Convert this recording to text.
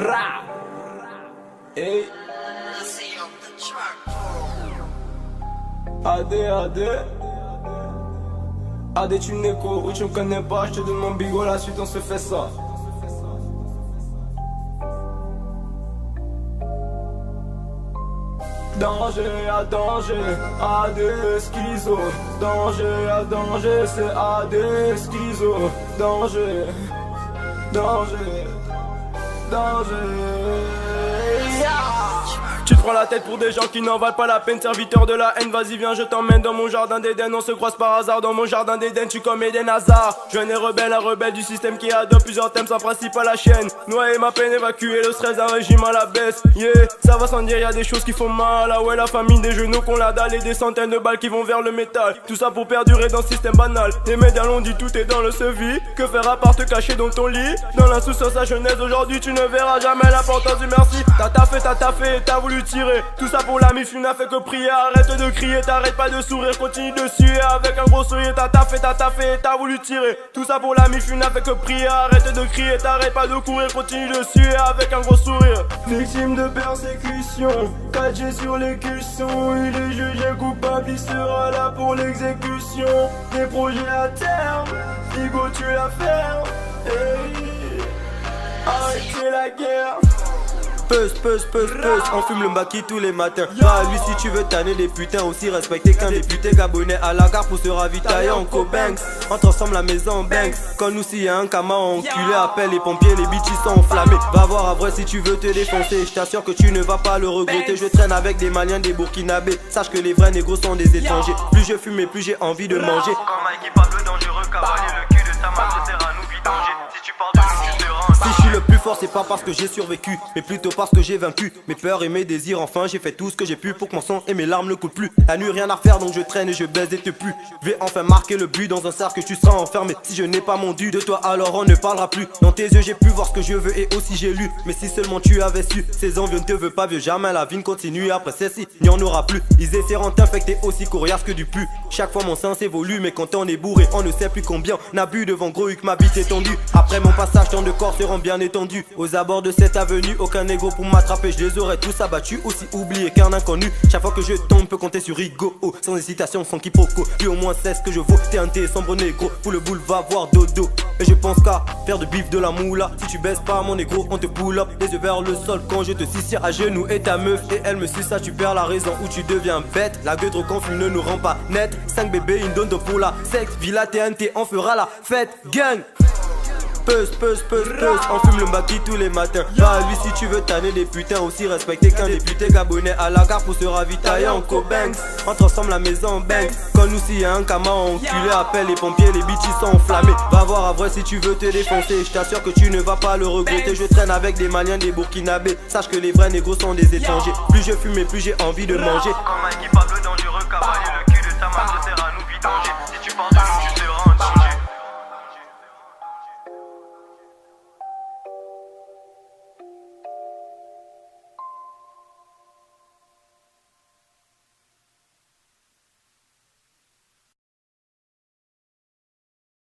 Ra. Hey. AD tu n'éco ou tu me connais pas, je te donne mon bigot, la suite on se fait ça. Danger à danger, AD schizo. Danger à danger, c'est AD schizo. Danger, danger, danger. Tu te prends la tête pour des gens qui n'en valent pas la peine, serviteur de la haine, vas-y viens je t'emmène dans mon jardin d'Éden. On se croise par hasard dans mon jardin d'Éden, tu commets des Hazard. Jeune et rebelle, un rebelle du système qui adopte plusieurs thèmes sans principe à la chaîne. Noyer ma peine, évacuer le stress d'un régime à la baisse. Yeah, ça va sans dire, y'a des choses qui font mal. Ah ouais, la famine, des genoux qu'on la dalle et des centaines de balles qui vont vers le métal. Tout ça pour perdurer dans le système banal. Les médias l'ont dit, tout est dans le sevi. Que faire à part te cacher dans ton lit? Dans l'insouciance sa jeunesse, aujourd'hui tu ne verras jamais l'importance du merci. T'as taffé, t'as voulu tirer. Tout ça pour la mif, tu n'as fait que prier. Arrête de crier, t'arrêtes pas de sourire. Continue de suer avec un gros sourire. T'as taffé, t'as voulu tirer. Tout ça pour la mif, tu n'as fait que prier. Arrête de crier, t'arrêtes pas de courir. Continue de suer avec un gros sourire. Victime de persécution, 4G sur les cuissons. Il est jugé coupable, il sera là pour l'exécution. Des projets à terme, Figo tu la fermes. Hey. Arrêtez la guerre. Peus, on fume le maquis tous les matins. Bah lui si tu veux tanner des putains, aussi respecter qu'un député gabonais à la gare pour se ravitailler en Cobanks. Entre ensemble la maison Banks. Quand nous s'il y a un cama enculé, appelle les pompiers, les bitches sont enflammés. Va voir à vrai si tu veux te défoncer, je t'assure que tu ne vas pas le regretter. Je traîne avec des Maliens, des Burkinabés. Sache que les vrais négros sont des étrangers. Plus je fume et plus j'ai envie de manger. Comme un équipable dangereux, cavalier, le cul de ta main te sert à nous vidanger. Si tu parles de nous, tu te rends. Si je suis le plus fort, c'est pas parce que j'ai survécu, mais plutôt parce que j'ai vaincu mes peurs et mes désirs. Enfin, j'ai fait tout ce que j'ai pu pour que mon sang et mes larmes ne coulent plus. La nuit, rien à faire, donc je traîne et je baise et te pue. Je vais enfin marquer le but dans un cercle, tu seras enfermé. Si je n'ai pas mon dû de toi, alors on ne parlera plus. Dans tes yeux, j'ai pu voir ce que je veux et aussi j'ai lu. Mais si seulement tu avais su, ces envieux ne te veulent pas vieux. Jamais la vie ne continue après celle-ci, il n'y en aura plus. Ils essaieront de t'infecter aussi coriace que du pu. Chaque fois mon sens évolue, mais quand on est bourré, on ne sait plus combien. On a bu devant gros Huck, ma bite étendue. Après mon passage, tant de corps seront bien étendus. Aux abords de cette avenue, aucun négro pour m'attraper, je les aurais tous abattus, aussi oubliés qu'un inconnu. Chaque fois que je tombe, peut compter sur Rigo, sans hésitation, sans quiproquo. Lui au moins sait ce que je vaux, t'es un thé sombre négro. Pour le boule, va voir dodo. Et je pense qu'à faire de bif de la moula. Si tu baisses pas mon négro, on te pull up. Les yeux vers le sol quand je te scie à genoux. Et ta meuf, et elle me suce, ça tu perds la raison ou tu deviens bête. La gueule trop confus ne nous rend pas net. 5 bébés, une donne pour la sexe. Villa TNT, on fera la fête, gang. Peus, on fume le maquis tous les matins. Bah lui si tu veux tanner des putains, aussi respecter qu'un député gabonais à la gare pour se ravitailler en Cobanks. Entre ensemble la maison Banks. Quand nous s'il y a un cama enculé, appelle les pompiers, les bitches sont enflammés. Va voir à vrai si tu veux te défoncer, je t'assure que tu ne vas pas le regretter. Je traîne avec des Maliens, des Burkinabés. Sache que les vrais négros sont des étrangers. Plus je fume et plus j'ai envie de manger. Comme un équipable dangereux, cavalier, le cul de ta main te sert à nous vidanger.